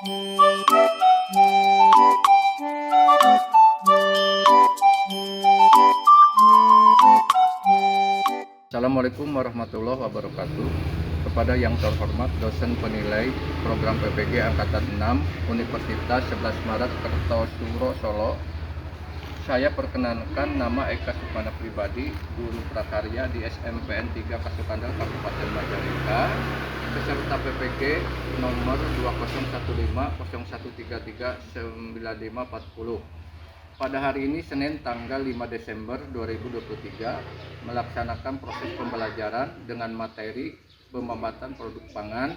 Assalamualaikum warahmatullahi wabarakatuh. Kepada yang terhormat dosen penilai program PPG Angkatan 6 Universitas 11 Maret Kertosuro Solo, saya perkenalkan nama Eka Sukmana pribadi, guru prakarya di SMPN 3 Kasukandal Kabupaten Majalengka, peserta PPG nomor 201501339540. Pada hari ini Senin tanggal 5 Desember 2023 melaksanakan proses pembelajaran dengan materi pemamatan produk pangan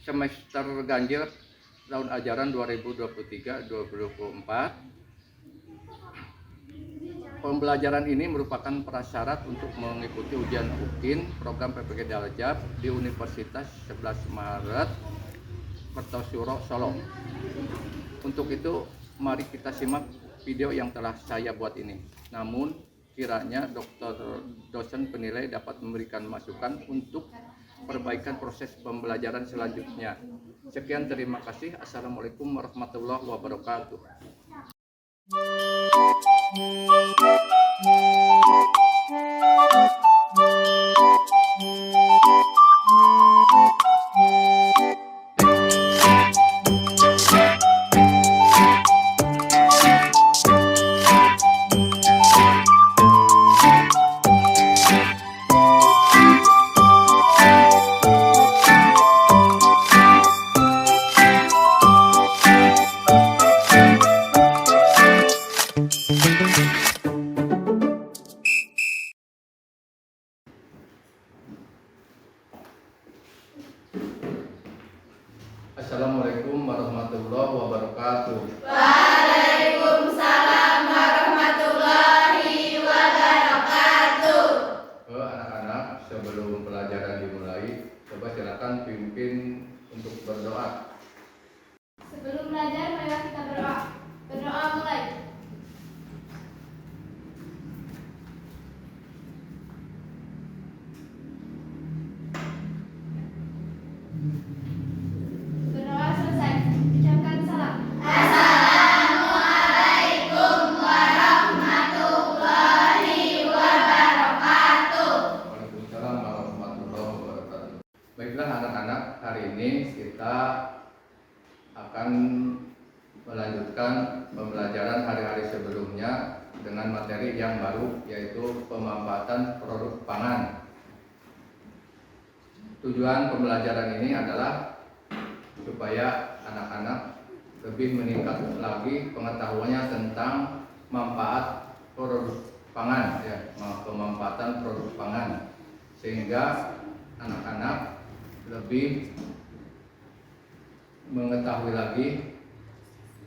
semester ganjil tahun ajaran 2023-2024. Pembelajaran ini merupakan prasyarat untuk mengikuti ujian UKIN program PPG Daljab di Universitas 11 Maret Kertosuro Solo. Untuk itu mari kita simak video yang telah saya buat ini. Namun kiranya dosen penilai dapat memberikan masukan untuk perbaikan proses pembelajaran selanjutnya. Sekian, terima kasih. Assalamualaikum warahmatullahi wabarakatuh. Assalamualaikum warahmatullahi wabarakatuh. Waalaikumsalam warahmatullahi wabarakatuh. Anak-anak, sebelum pelajaran dimulai, coba silakan pimpin untuk berdoa. Sebelum belajar, mari kita berdoa. Berdoa mulai. Berdoa selesai. Ucapkan salam. Assalamualaikum warahmatullahi wabarakatuh. Waalaikumsalam warahmatullahi wabarakatuh. Baiklah anak-anak, hari ini kita akan melanjutkan pembelajaran hari-hari sebelumnya dengan materi yang baru, yaitu pemanfaatan produk pangan. Tujuan pembelajaran ini adalah supaya anak-anak lebih meningkat lagi pengetahuannya tentang manfaat produk pangan, ya, pemanfaatan produk pangan, sehingga anak-anak lebih mengetahui lagi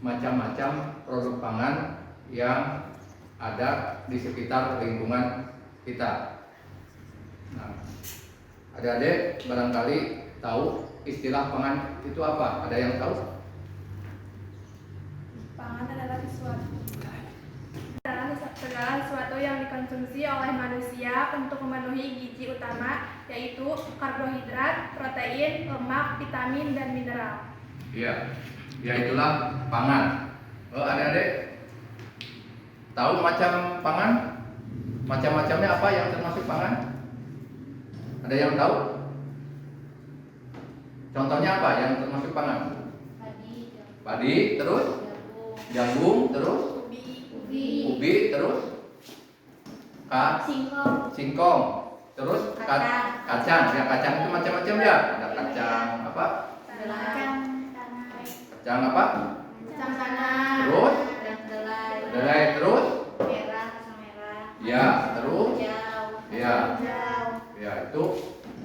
macam-macam produk pangan yang ada di sekitar lingkungan kita. Nah, adik-adik barangkali tahu istilah pangan itu apa? Ada yang tahu? Pangan adalah segala sesuatu yang dikonsumsi oleh manusia untuk memenuhi gizi utama, yaitu karbohidrat, protein, lemak, vitamin, dan mineral. Iya, ya itulah pangan. Adik-adik tahu macam pangan? Macam-macamnya apa yang termasuk pangan? Ada yang tahu? Contohnya apa yang termasuk pangan? Padi, terus jagung, terus ubi, terus singkong, terus kacang. Ya, kacang itu macam-macam ya. Ada kacang apa? Kacang apa? Terus kedelai, terus ya, terus ya, ya itu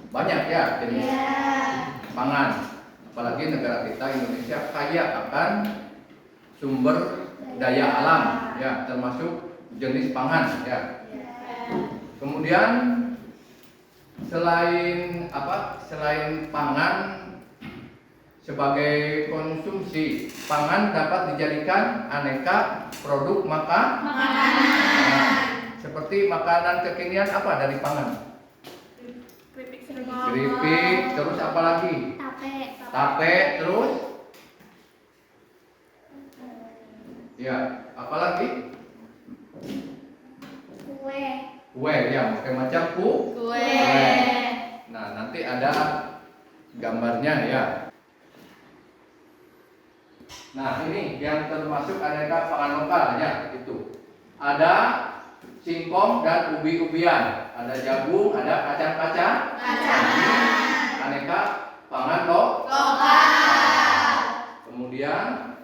banyak ya jenis pangan. Apalagi negara kita Indonesia kaya akan sumber daya alam, ya, termasuk jenis pangan, ya. Kemudian selain pangan sebagai konsumsi, pangan dapat dijadikan aneka produk makanan. Seperti makanan kekinian apa dari pangan? Keripik, terus apa lagi? Tape, terus Ya, apalagi? Kue. Kue, ya, pakai macam Kue. Nah, nanti ada gambarnya ya. Nah, ini yang termasuk aneka pangan lokal ya, itu. Ada singkong dan ubi-ubian, ada jagung, ada kacang-kacang. Aneka pangan lokal. Kemudian,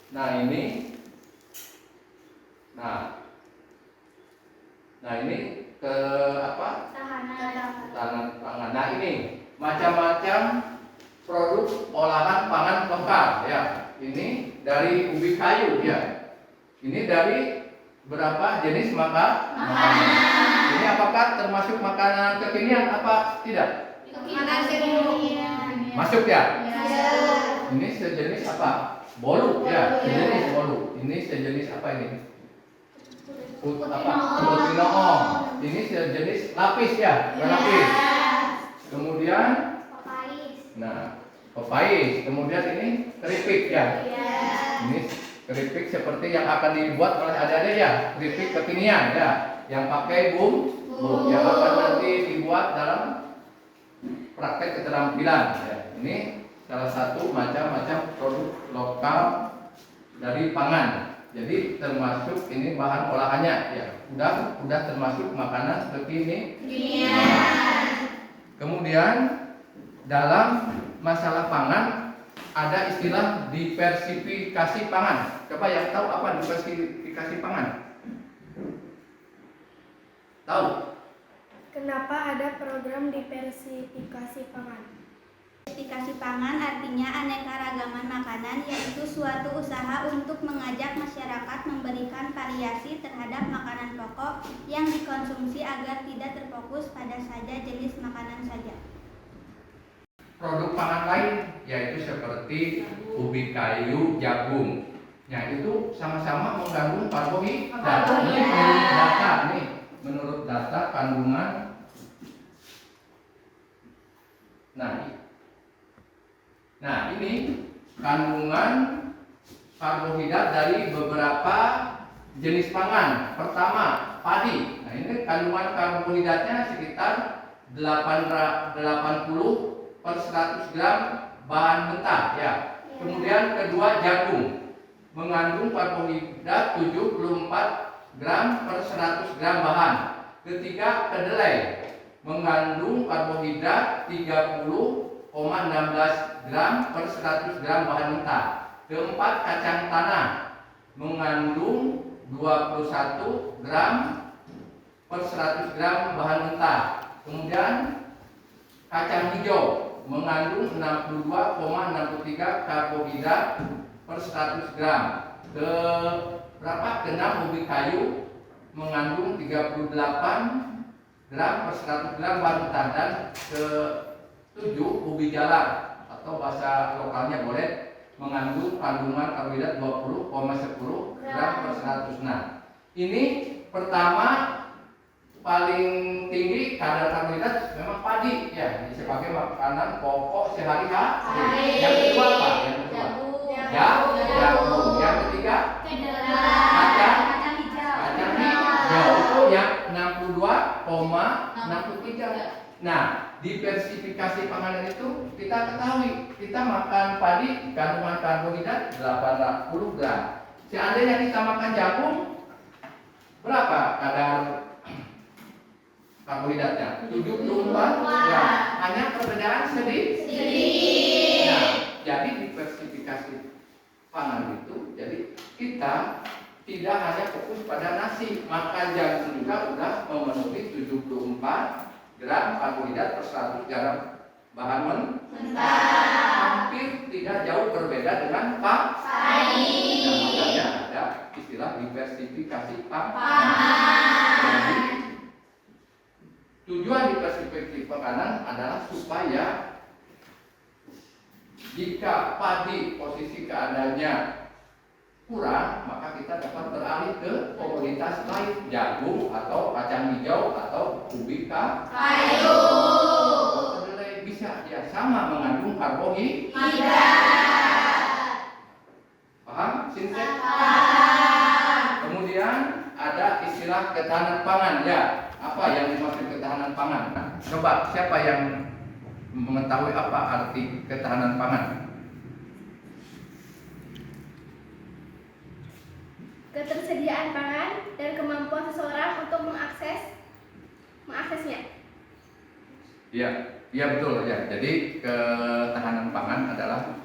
nah ini, nah ini ke apa? Tangan pangan. Nah ini macam-macam produk olahan pangan lokal ya. Ini dari ubi kayu ya. Ini dari berapa jenis makanan? Ini apakah termasuk makanan kekinian apa tidak? Masuk ya? Ini sejenis apa? Bolu ya, sejenis bolu. Ini sejenis apa ini? Putinoom. Ini sejenis lapis ya, lapis. Kemudian, nah, pepais. Kemudian ini keripik ya. Ini keripik seperti yang akan dibuat oleh adik-adik ya, keripik kekinian ya, yang pakai bumbu yang akan nanti dibuat dalam praktek keterampilan. Ya. Ini salah satu macam-macam produk lokal dari pangan. Jadi termasuk ini bahan olahannya ya. Udah termasuk makanan kekinian. Kemudian dalam masalah pangan ada istilah diversifikasi pangan. Coba yang tahu apa diversifikasi pangan? Tahu? Kenapa ada program diversifikasi pangan? Diversifikasi pangan artinya aneka ragaman makanan, yaitu suatu usaha untuk mengajak masyarakat memberikan variasi terhadap makanan pokok yang dikonsumsi agar tidak terfokus pada saja jenis makanan saja. Produk pangan lain yaitu seperti ubi kayu, jagung. Nah itu sama-sama mengandung karbohidrat. Ini menurut data nih, menurut data kandungan. Nah ini kandungan karbohidrat dari beberapa jenis pangan. Pertama padi. Nah ini kandungan karbohidratnya sekitar 80 per 100 gram bahan mentah ya. Kemudian kedua jagung mengandung karbohidrat 74 gram per 100 gram bahan. Ketiga kedelai mengandung karbohidrat 30,16 gram per 100 gram bahan mentah. Keempat kacang tanah mengandung 21 gram per 100 gram bahan mentah. Kemudian kacang hijau mengandung 62,63 karbohidrat per 100 gram. Keenam ubi kayu mengandung 38 gram per 100 gram bahan mentah. Dan ketujuh ubi jalar atau bahasa lokalnya boleh mengandung kandungan karbohidrat 20,10 gram per 100. Nah, ini pertama paling tinggi kadar karbohidrat memang padi ya, sebagai makanan pokok sehari-hari. Yang kedua apa? Yang kedua jagung. Yang ketiga kacang hijau itu yang 62,63. Nah, diversifikasi panganan itu kita ketahui, kita makan padi kandungan karbohidrat 80 gram. Seandainya kita makan jagung, berapa kadar karbohidratnya? 74 gram. Hanya perbedaan sedikit. Nah, jadi diversifikasi pangan itu, jadi kita tidak hanya fokus pada nasi, makan jagung juga sudah memenuhi 74 gram karbohidrat per 100 gram bahan mentah. Hampir tidak jauh berbeda dengan padi. Nah, makanya ada istilah diversifikasi pangan. Jadi tujuan diversifikasi pangan adalah supaya jika padi posisi keadaannya kurang, maka kita dapat beralih ke komoditas lain, jagung atau kacang hijau atau ubi kayu. Kedelai bisa ya, sama mengandung karbohidrat. Paham? Sinset? Kemudian ada istilah ketahanan pangan ya. Apa yang dimaksud ketahanan pangan? Nah, coba siapa yang mengetahui apa arti ketahanan pangan? Ketersediaan pangan dan kemampuan seseorang untuk mengaksesnya. Iya, iya betul ya. Jadi ketahanan pangan adalah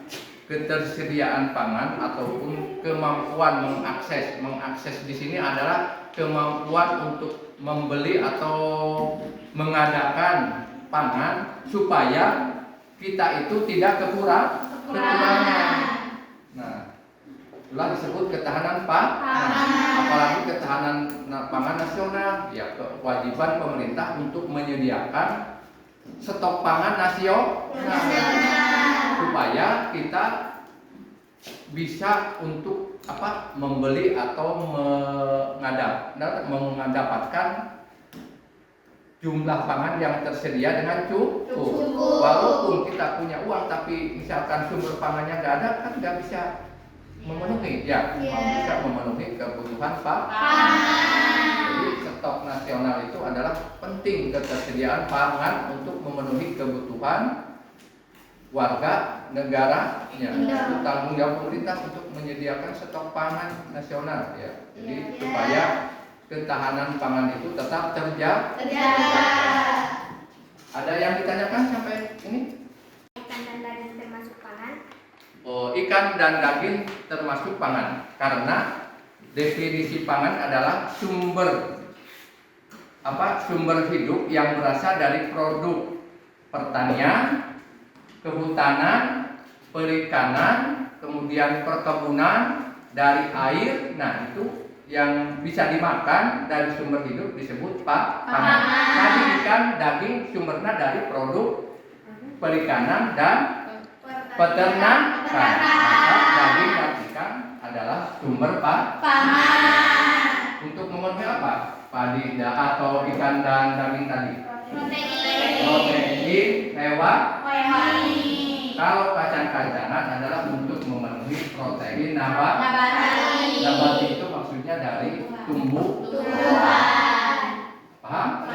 ketersediaan pangan ataupun kemampuan mengakses. Mengakses di sini adalah kemampuan untuk membeli atau mengadakan pangan supaya kita itu tidak kekurangan. Nah, itulah disebut ketahanan pangan. Apalagi ketahanan pangan nasional, ya kewajiban pemerintah untuk menyediakan stok pangan nasional supaya kita bisa untuk membeli atau mendapatkan jumlah pangan yang tersedia dengan cukup. Walaupun kita punya uang tapi misalkan sumber pangannya nggak ada, kan nggak bisa memenuhi bisa memenuhi kebutuhan pangan. Jadi stok nasional itu adalah penting, ketersediaan pangan untuk memenuhi kebutuhan warga negaranya. Itu tanggung jawab pemerintah untuk menyediakan stok pangan nasional ya. Jadi supaya ketahanan pangan itu tetap terjaga. Ada yang ditanyakan sampai ini? Ikan dan daging termasuk pangan? Oh, ikan dan daging termasuk pangan karena definisi pangan adalah sumber hidup yang berasal dari produk pertanian, kehutanan, perikanan, kemudian perkebunan, dari air. Nah, itu yang bisa dimakan dari sumber hidup disebut pangan. Tadi ikan, daging sumbernya dari produk perikanan dan peternakan. Maka daging dan ikan adalah sumber pangan. Untuk memenuhi apa? Padi atau ikan dan daging tadi? Protein hewani. Kalau kacang-kacangan adalah untuk memenuhi protein nabati. Nabati itu maksudnya dari tumbuhan. Paham?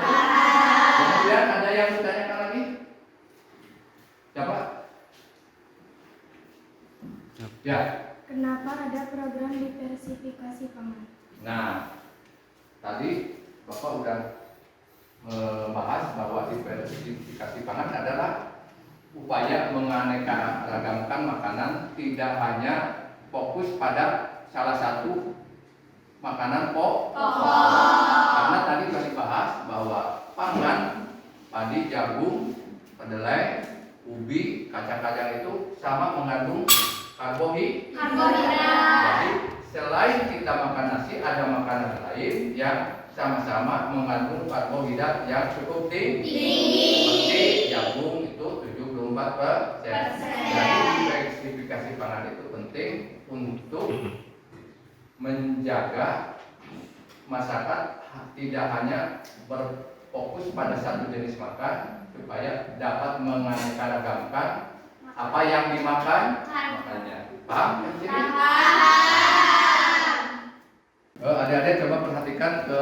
Kemudian ada yang ditanyakan lagi? Siapa? Ya. Kenapa ada program diversifikasi pangan? Nah, tadi Bapak udah membahas bahwa diversifikasi pangan adalah upaya menganeka-ragamkan makanan, tidak hanya fokus pada salah satu makanan pokok. Karena tadi sudah dibahas bahwa pangan, padi, jagung, kedelai, ubi, kacang-kacang itu sama mengandung karbohidrat. Jadi selain kita makan nasi, ada makanan lain yang sama-sama mengandung karbohidrat yang cukup tinggi. Seperti jagung itu 74%. Jadi diversifikasi pangan itu penting untuk menjaga masyarakat tidak hanya berfokus pada satu jenis makan, supaya dapat menganeka-ragamkan apa yang dimakan makannya. Paham? Adik-adik coba perhatikan ke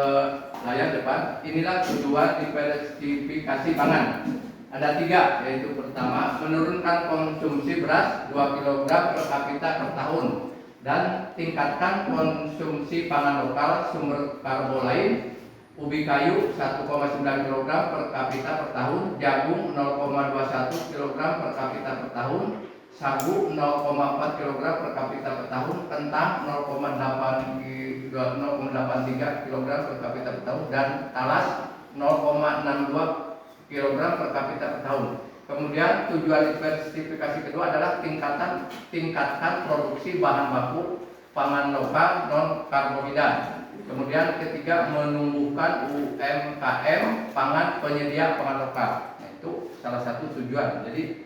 layar depan. Inilah tujuan diversifikasi pangan. Ada 3, yaitu pertama, menurunkan konsumsi beras 2 kg per kapita per tahun dan tingkatkan konsumsi pangan lokal sumber karbo lain. Ubi kayu 1,9 kg per kapita per tahun, jagung 0,21 kg per kapita per tahun, sagu 0,4 kg per kapita per tahun, kentang 0,83 kg per kapita per tahun, dan talas 0,62 kg per kapita per tahun. Kemudian tujuan diversifikasi kedua adalah tingkatkan produksi bahan baku pangan lokal non karbohidrat. Kemudian ketiga, menumbuhkan UMKM pangan penyedia pangan lokal. Nah, itu salah satu tujuan. Jadi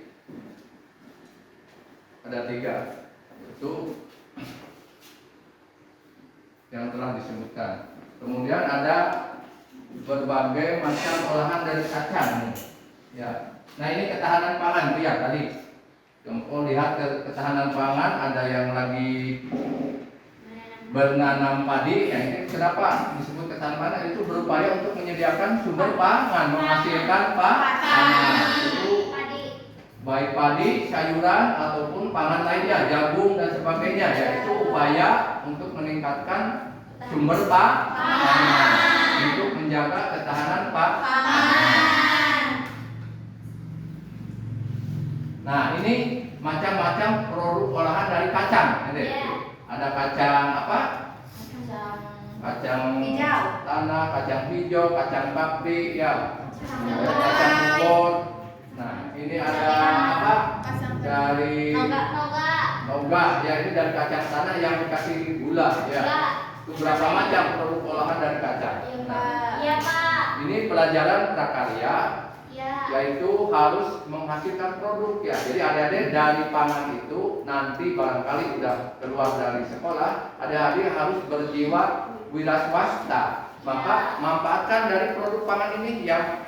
ada 3, itu yang telah disebutkan. Kemudian ada berbagai macam olahan dari kacang. Ya. Nah, ini ketahanan pangan tuh ya tadi. Lihat ketahanan pangan, ada yang lagi Menanam padi, ya ini kenapa disebut ketahanan pangan? Itu berupaya untuk menyediakan sumber pangan, menghasilkan pangan. Itu baik padi, sayuran ataupun pangan lainnya, jagung dan sebagainya, yaitu upaya untuk meningkatkan sumber pangan untuk menjaga ketahanan pangan. Nah, ini macam-macam produk olahan dari kacang, ada kacang apa? Kacang hijau, tanah, kacang hijau, kacang bakti, ya, ada kacang bubur. Nah, ini ada apa? Dari noga, ya ini dari kacang tanah yang dikasih gula, ya. Itu berapa macam produk olahan dari kacang? Iya Pak. Ini pelajaran prakarya, Iya. yaitu harus menghasilkan produk, ya. Jadi adik-adik dari pangan itu nanti barangkali udah keluar dari sekolah, adik-adik harus berjiwa wira swasta. Maka manfaatkan dari produk pangan ini yang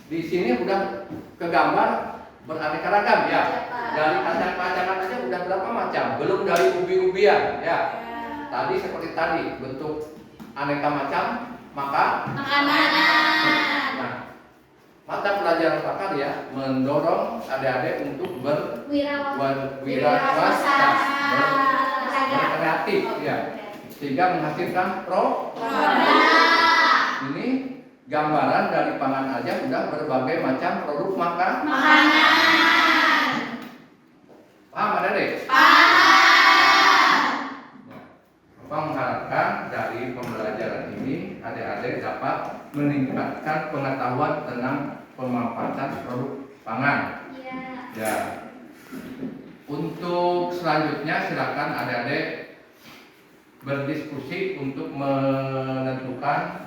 di sini udah kegambar beraneka ragam, ya. Dari kacang-kacangan aja udah berapa macam, belum dari ubi-ubian, ya. Tadi seperti tadi bentuk aneka macam makanan. Nah, mata pelajaran prakarya mendorong adik-adik untuk berwira swasta, berkreatif, ya, sehingga menghasilkan produk. Ini gambaran dari pangan aja udah berbagai macam produk makanan. Paham adik-adik? Bapak mengharapkan dari pembelajaran ini adik-adik dapat meningkatkan pengetahuan tentang pemanfaatan produk pangan. Ya. Untuk selanjutnya silakan adik-adik berdiskusi untuk menentukan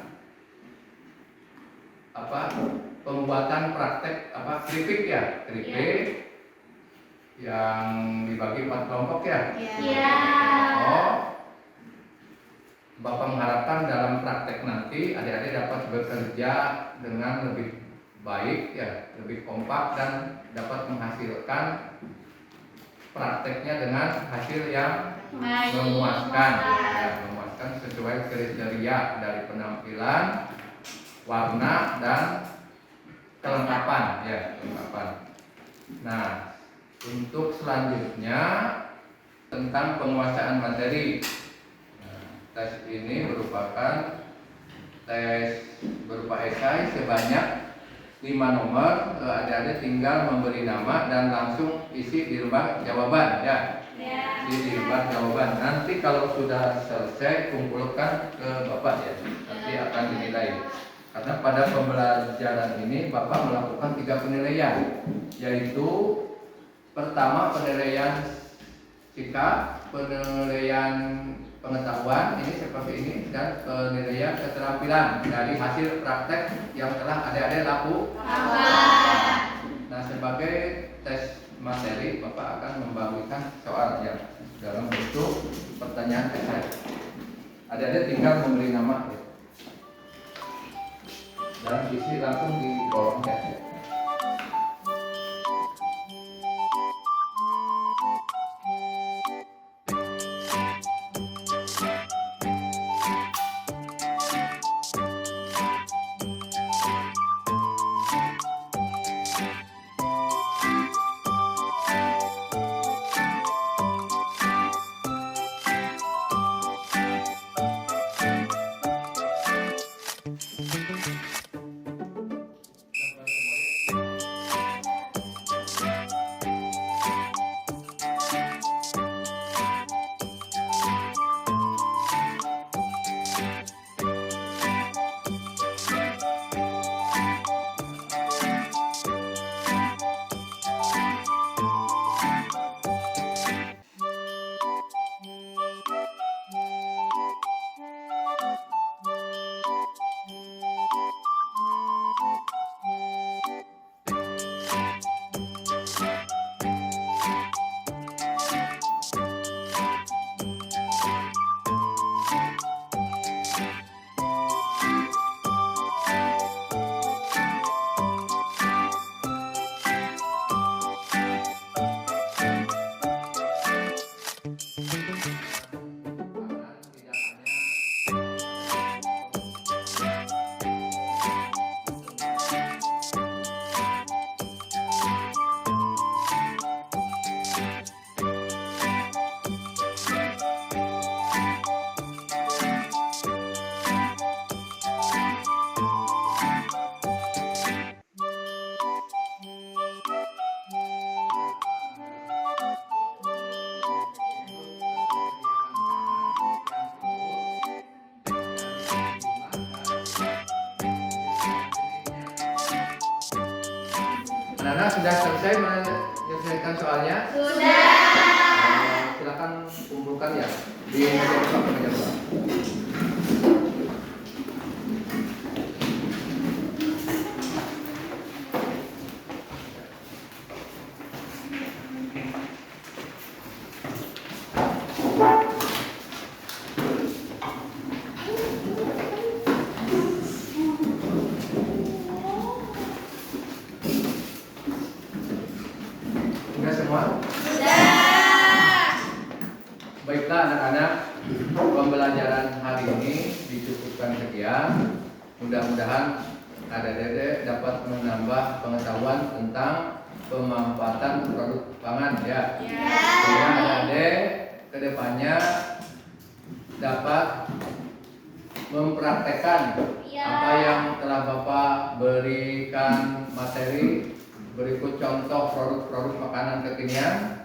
pembuatan praktek keripik, ya, keripik yang dibagi 4 kelompok, ya. Bapak mengharapkan dalam praktek nanti adik-adik dapat bekerja dengan lebih baik, ya, lebih kompak dan dapat menghasilkan prakteknya dengan hasil yang memuaskan, ya, memuaskan sesuai kriteria dari penampilan, warna dan kelengkapan, ya, kelengkapan. Nah, untuk selanjutnya tentang penguasaan materi. Tes ini merupakan tes berupa esai sebanyak 5 nomor. Adik-adik tinggal memberi nama dan langsung isi di lembar jawaban, ya. Isi di lembar jawaban. Nanti kalau sudah selesai kumpulkan ke Bapak, ya. Nanti akan dinilai. Karena pada pembelajaran ini Bapak melakukan 3 penilaian, yaitu pertama penilaian sikap, penilaian pengetahuan ini seperti ini, dan penilaian keterampilan dari hasil praktek yang telah adik-adik lakukan. Nah, sebagai tes materi Bapak akan membagikan soal, ya, dalam bentuk pertanyaan esai. Adik-adik tinggal memberi nama, ya, dan isi langsung di kolom chat, ya. Gimana? Sudah selesai menyelesaikan soalnya? Silakan kumpulkan ya di meja dua. Sudah semua? Baiklah anak-anak, pembelajaran hari ini dicukupkan sekian. Mudah-mudahan adik-adik dapat menambah pengetahuan tentang pemanfaatan produk pangan ya. Sehingga adik-adik kedepannya dapat mempraktekkan apa yang telah Bapak berikan materi, berikut contoh produk-produk makanan kekinian.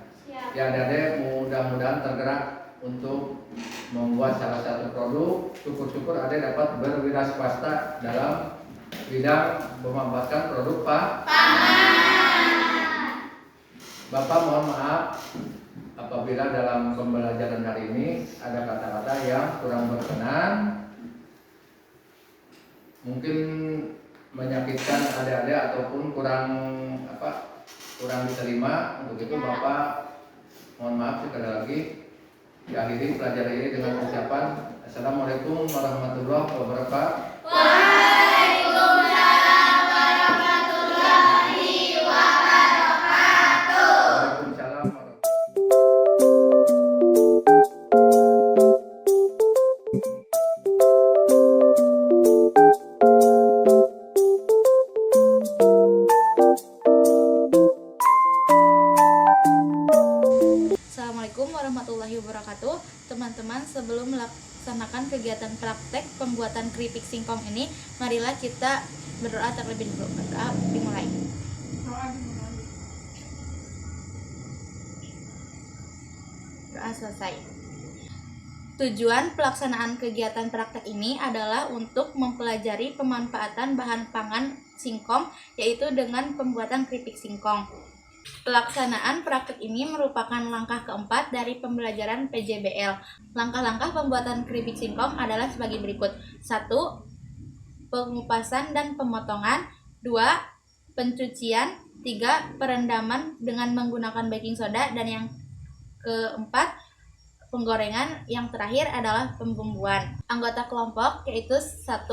Ya adik-adik mudah-mudahan tergerak untuk membuat salah satu produk. Syukur-syukur adik dapat berwira swasta dalam bidang memanfaatkan produk pangan. Bapak mohon maaf apabila dalam pembelajaran hari ini ada kata-kata yang kurang berkenan, mungkin menyakitkan adik-adik ataupun kurang diterima. Untuk itu Bapak mohon maaf sekali lagi. Diakhiri pelajaran ini dengan ucapan Assalamualaikum warahmatullahi wabarakatuh. Waalaikumsalam warahmatullahi wabarakatuh. Waalaikumsalam warahmatullahi Assalamualaikum warahmatullahi wabarakatuh. Teman-teman, sebelum melaksanakan kegiatan praktek pembuatan keripik singkong ini, marilah kita berdoa terlebih dulu. Berdoa dimulai. Doa selesai. Tujuan pelaksanaan kegiatan praktek ini adalah untuk mempelajari pemanfaatan bahan pangan singkong, yaitu dengan pembuatan keripik singkong. Pelaksanaan praktek ini merupakan langkah keempat dari pembelajaran PJBL. Langkah-langkah pembuatan keripik singkong adalah sebagai berikut. 1. Pengupasan dan pemotongan. 2. Pencucian. 3. Perendaman dengan menggunakan baking soda. Dan yang keempat, penggorengan. Yang terakhir adalah pembumbuan. Anggota kelompok yaitu 1.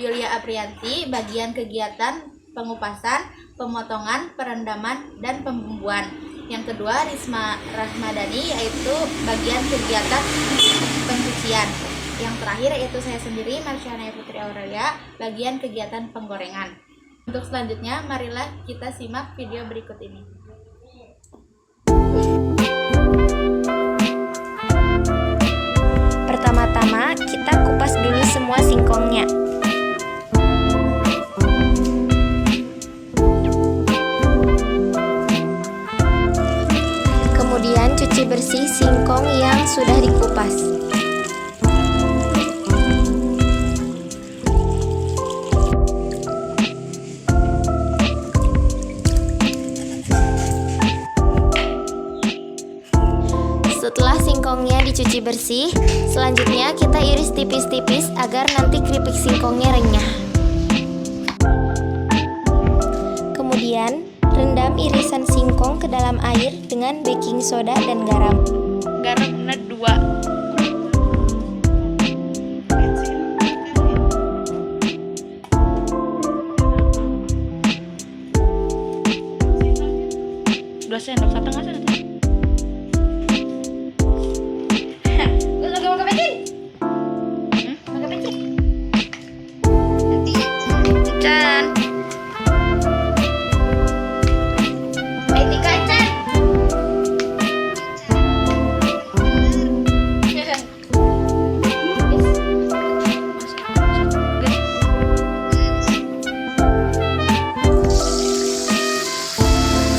Yulia Aprianti, bagian kegiatan pengupasan, pemotongan, perendaman, dan pembumbuan. Yang kedua, Risma Rahmadani, yaitu bagian kegiatan pencucian. Yang terakhir yaitu saya sendiri, Marsyana Putri Aurelia, bagian kegiatan penggorengan. Untuk selanjutnya, marilah kita simak video berikut ini. Pertama-tama, kita kupas dulu semua singkongnya. Kemudian cuci bersih singkong yang sudah dikupas. Setelah singkongnya dicuci bersih, selanjutnya kita iris tipis-tipis agar nanti keripik singkongnya renyah. Kemudian rendam irisan singkong ke dalam air dengan baking soda dan garam. Garamnya 2. Dua sendok, 1,5 sendok.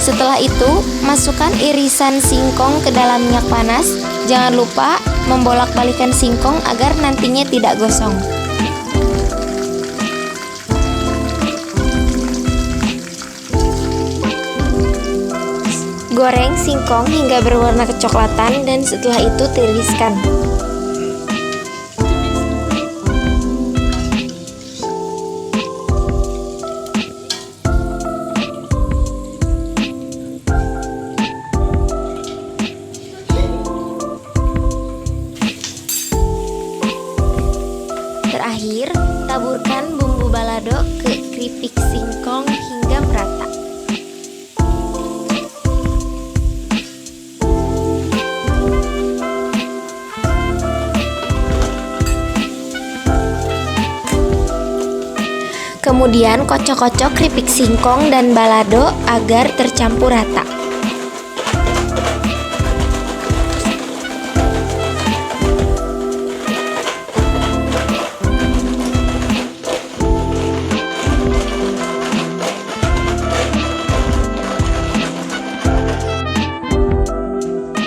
Setelah itu, masukkan irisan singkong ke dalam minyak panas. Jangan lupa membolak-balikan singkong agar nantinya tidak gosong. Goreng singkong hingga berwarna kecoklatan dan setelah itu tiriskan. Terakhir, taburkan bumbu balado ke keripik singkong hingga merata. Kemudian kocok-kocok keripik singkong dan balado agar tercampur rata.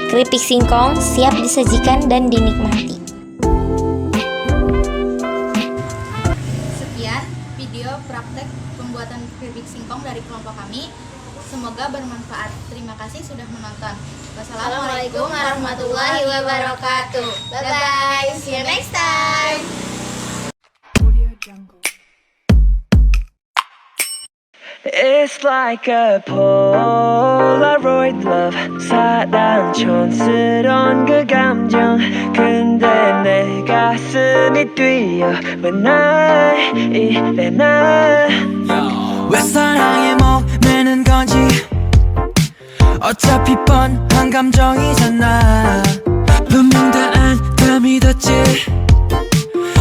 Keripik singkong siap disajikan dan dinikmati. Sekian video praktek pembuatan keripik singkong dari kelompok kami. Semoga bermanfaat. Terima kasih sudah menonton. Wassalamualaikum warahmatullahi wabarakatuh. Bye bye. See you next time. It's like a Polaroid love 사랑 촌스러운 그 감정 근데 내 가슴이 뛰어 왜 날 이래 난왜 사랑에 목매는 건지 어차피 뻔한 감정이잖아 분명 다 안 다 믿었지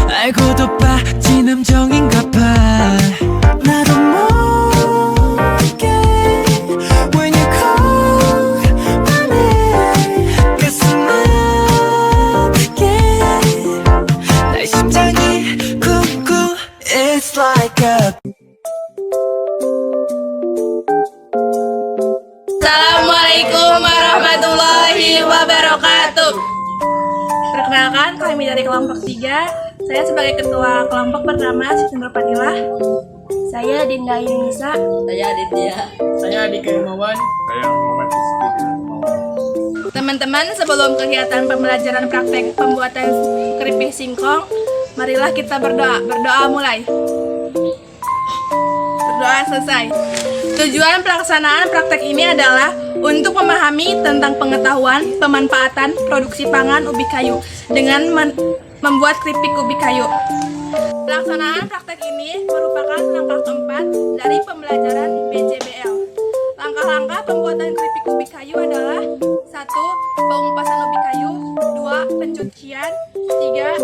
알고도 빠진 함정인가 봐 나도 모르게 When you call my name 가슴 아프게 내 심장이 쿵쿵 It's like a Assalamualaikum warahmatullahi wabarakatuh. Perkenalkan, kami dari kelompok 3. Saya sebagai ketua kelompok bernama Siti Nurfadilah. Saya Dinda Yunisa. Saya Aditya. Saya Adika Imawan. Saya Muhammad Rizky. Teman-teman, sebelum kegiatan pembelajaran praktek pembuatan keripik singkong, marilah kita berdoa. Berdoa mulai. Berdoa selesai. Tujuan pelaksanaan praktek ini adalah untuk memahami tentang pengetahuan pemanfaatan produksi pangan ubi kayu dengan membuat keripik ubi kayu. Pelaksanaan praktek ini merupakan langkah keempat dari pembelajaran BJBL. Langkah-langkah pembuatan keripik ubi kayu adalah 1. Pengupasan ubi kayu, 2. Pencucian, 3.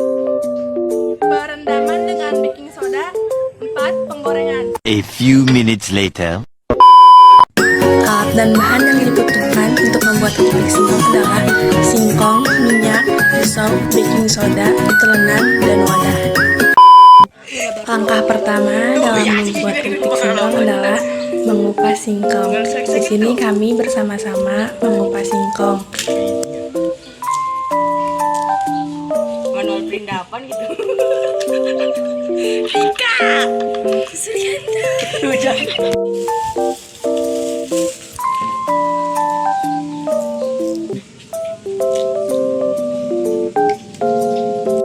Perendaman dengan baking soda, 4. Penggorengan. A few minutes later. Alat dan bahan yang dibutuhkan untuk membuat keripik singkong adalah singkong, minyak, pisau, baking soda, telenan, dan wadah. Langkah pertama dalam membuat keripik singkong adalah mengupas singkong. Di sini kami bersama-sama mengupas singkong. Manual perindapan gitu. Rika, Surianta.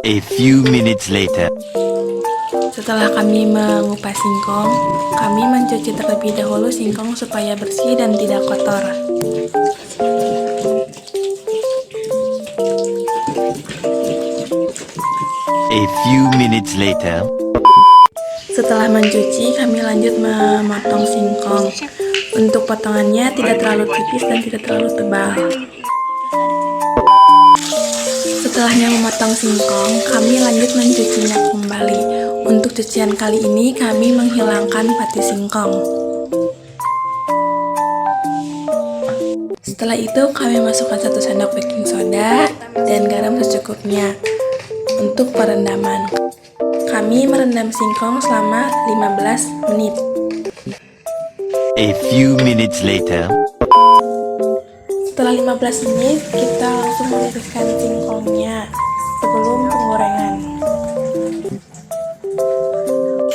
A few minutes later. Setelah kami mengupas singkong, kami mencuci terlebih dahulu singkong supaya bersih dan tidak kotor. A few minutes later. Setelah mencuci, kami lanjut memotong singkong. Untuk potongannya tidak terlalu tipis dan tidak terlalu tebal. Setelahnya memotong singkong, kami lanjut mencucinya kembali. Untuk cucian kali ini, kami menghilangkan pati singkong. Setelah itu, kami masukkan 1 sendok baking soda dan garam secukupnya. Untuk perendaman, kami merendam singkong selama 15 menit. A few minutes later. Setelah 15 menit, kita langsung meniriskan singkongnya sebelum penggorengan.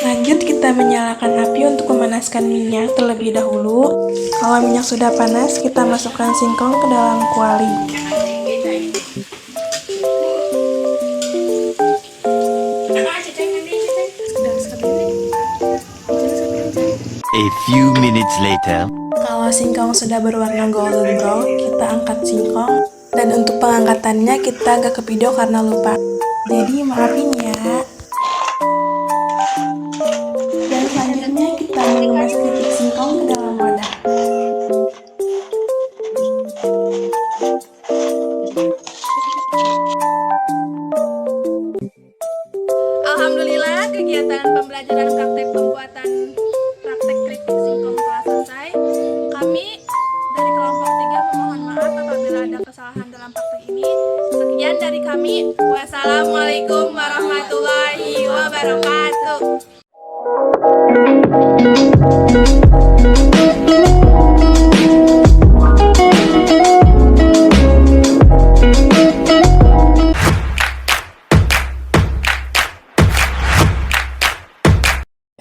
Lanjut, kita kita menyalakan api untuk memanaskan minyak terlebih dahulu. Kalau minyak sudah panas, kita masukkan singkong ke dalam kuali. A few minutes later. Kalau singkong sudah berwarna golden brown, kita angkat singkong. Dan untuk pengangkatannya kita agak ke video karena lupa. Jadi maafin ya. Dan selanjutnya kita mengemas keripik singkong ke dalam wadah. Alhamdulillah, kegiatan pembelajaran praktek pembuatan praktek keripik singkong telah selesai. Kami dari kelompok 3 memohon maaf apabila ada kesalahan dalam praktek ini. Sekian dari kami. Wassalamualaikum warahmatullahi wabarakatuh.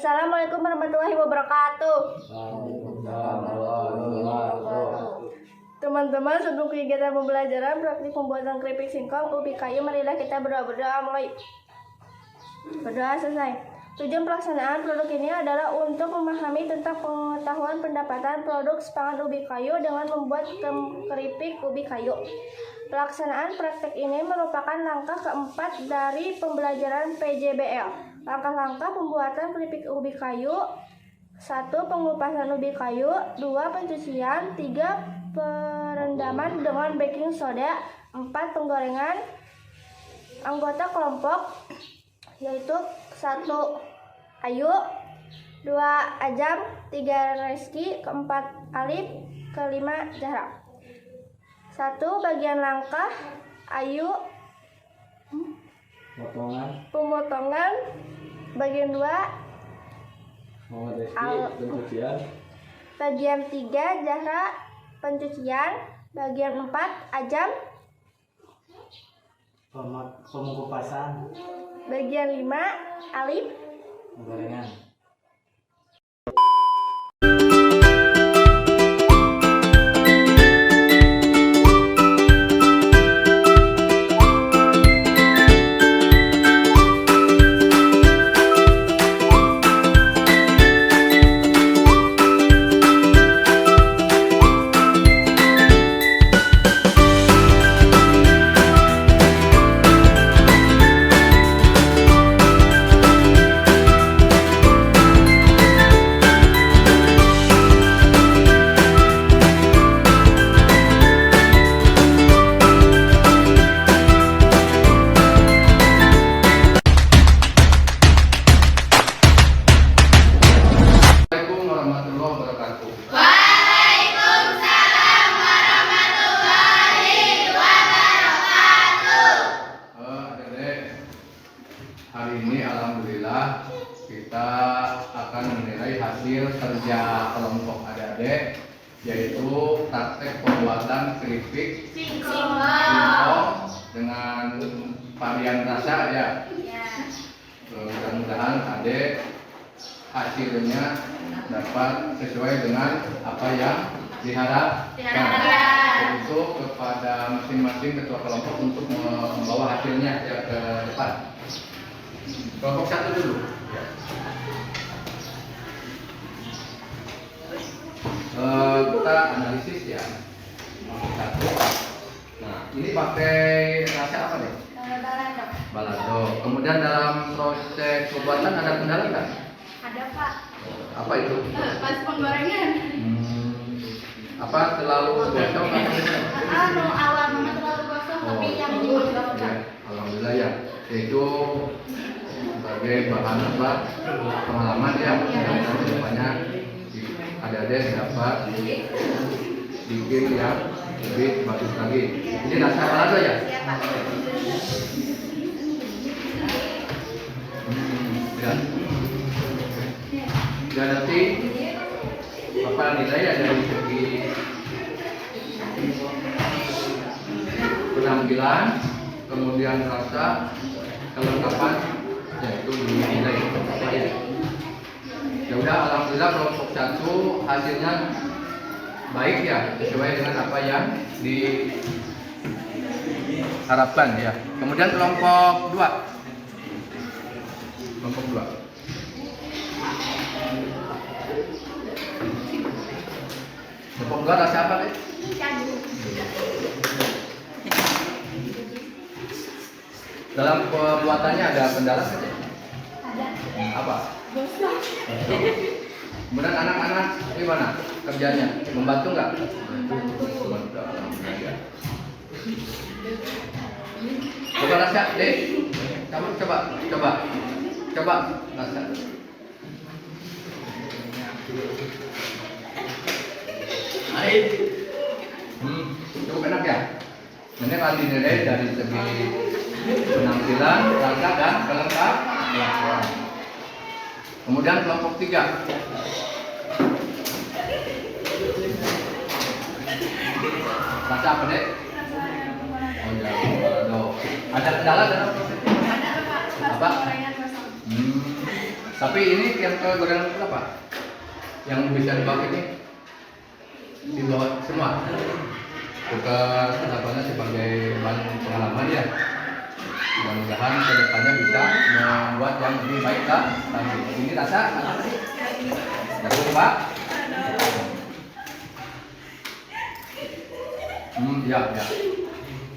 Assalamualaikum warahmatullahi wabarakatuh. Teman-teman, sebelum kegiatan pembelajaran praktik pembuatan keripik singkong ubi kayu, marilah kita berdoa. Mulai. Berdoa selesai. Tujuan pelaksanaan produk ini adalah untuk memahami tentang pengetahuan pendapatan produk pangan ubi kayu dengan membuat keripik ubi kayu. Pelaksanaan praktek ini merupakan langkah keempat dari pembelajaran PJBL. Langkah-langkah pembuatan keripik ubi kayu: 1. Pengupasan ubi kayu, 2. Pencucian, 3. Perendaman dengan baking soda, 4. Penggorengan. Anggota kelompok yaitu 1. Ayu, 2. Ajam, 3. Reski, 4. Alif, 5. Zahra. 1. Bagian langkah Ayu, pemotongan. Bagian 2 bagian 3 Zahra, pencucian. Bagian 4 Ajam, Pengupasan. bagian 5 Alif, Gorengan. Assalamualaikum warahmatullahi wabarakatuh. Adik-adik, hari ini alhamdulillah kita akan menilai hasil kerja kelompok adik-adik, yaitu praktek pembuatan keripik singkong dengan varian rasa ya. Mudah-mudahan adik hasilnya dapat sesuai dengan apa yang diharapkan. Untuk kepada masing-masing ketua kelompok untuk membawa hasilnya ya ke depan. Kelompok 1 dulu. Kita analisis ya. Kelompok 1. Nah, ini pakai rasa apa nih? Balado. Kemudian dalam proses pembuatan ada kendala nggak? Ada, Pak. Apa itu? Pas penggorengan. Apa terlalu gosong? Awal mama terlalu gosong, tapi yang dibuat Ya, alhamdulillah ya. Itu sebagai bahan apa? Pengalaman ya. Dan kedepannya adik-adik dapat bikin yang lebih bagus lagi. Ini rasa balado ya? Ya. Dan nanti apa nilai ya dari segi penampilan, kemudian rasa, kelengkapan, yaitu dinilai. Ya udah, alhamdulillah kelompok 1 hasilnya baik ya, sesuai dengan apa yang diharapkan ya. Kemudian kelompok 2. Kelompok 2. Kelompok 2 rasa apa deh? Dalam pembuatannya ada kendala saja? Ada. Apa? Kemudian anak-anak gimana kerjanya? Membantu nggak? Membantu. Alhamdulillah. Coba rasa deh. Kamu coba rasa. Cukup enak ya. Ini akan dinilai dari segi penampilan, rasa dan kelengkapan. Kemudian kelompok 3. Rasa apa dek? Oh ya, ada kendala dalam proses ini? Apa? Tapi ini yang gorengan itu apa? Yang bisa dipakai ini dibawa semua. Bukan harapannya sebagai bahan pengalaman ya. Mudah-mudahan kedepannya bisa membuat yang lebih baik lah. Ini rasa cukup Pak? Ya.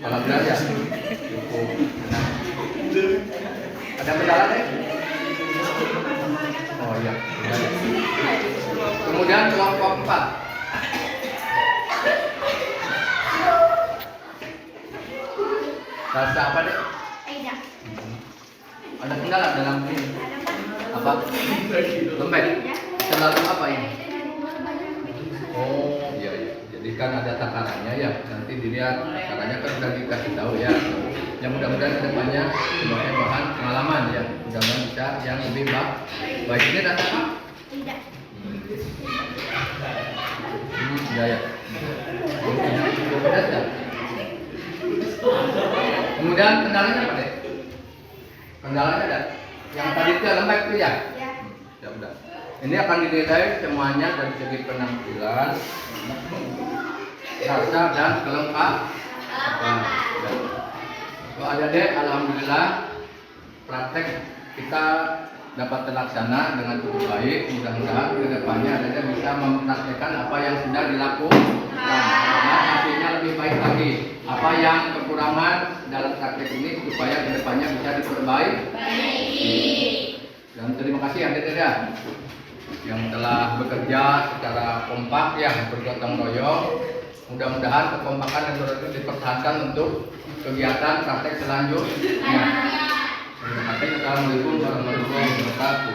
Alhamdulillah ya. Cukup. Ada kendala deh? Oh iya. Kemudian kelompok 4. Rasa apa deh? Ada kendala dalam ini? Apa? Lembek? Selalu apa ini? Oh iya. Jadi kan ada takarannya ya. Nanti dilihat takarannya kan sudah dikasih tahu ya. Yang mudah-mudahan kedepannya sebagai bahan pengalaman ya. Mudah-mudahan bisa yang lebih baik. Ini rasa apa? Tidak. Ya. Cukup pedas ya? Kemudian kendalanya apa deh? Kendalanya ada? Yang tadi itu lembek itu ya? Ya udah. Ini akan dinilai semuanya dari segi penampilan, rasa dan kelengkapan. Kalau ada deh, alhamdulillah praktek kita dapat terlaksana dengan cukup baik. Mudah-mudahan kedepannya ada bisa mempraktekkan apa yang sudah dilakukan. Dan hasilnya lebih baik lagi. Apa yang kekurangan dalam praktek ini supaya kedepannya bisa diperbaiki. Dan terima kasih adik-adik ya yang telah bekerja secara kompak ya, bergotong royong. Mudah-mudahan kekompakan yang itu dipertahankan untuk kegiatan praktek selanjutnya. Terima kasih. Assalamualaikum warahmatullahi wabarakatuh.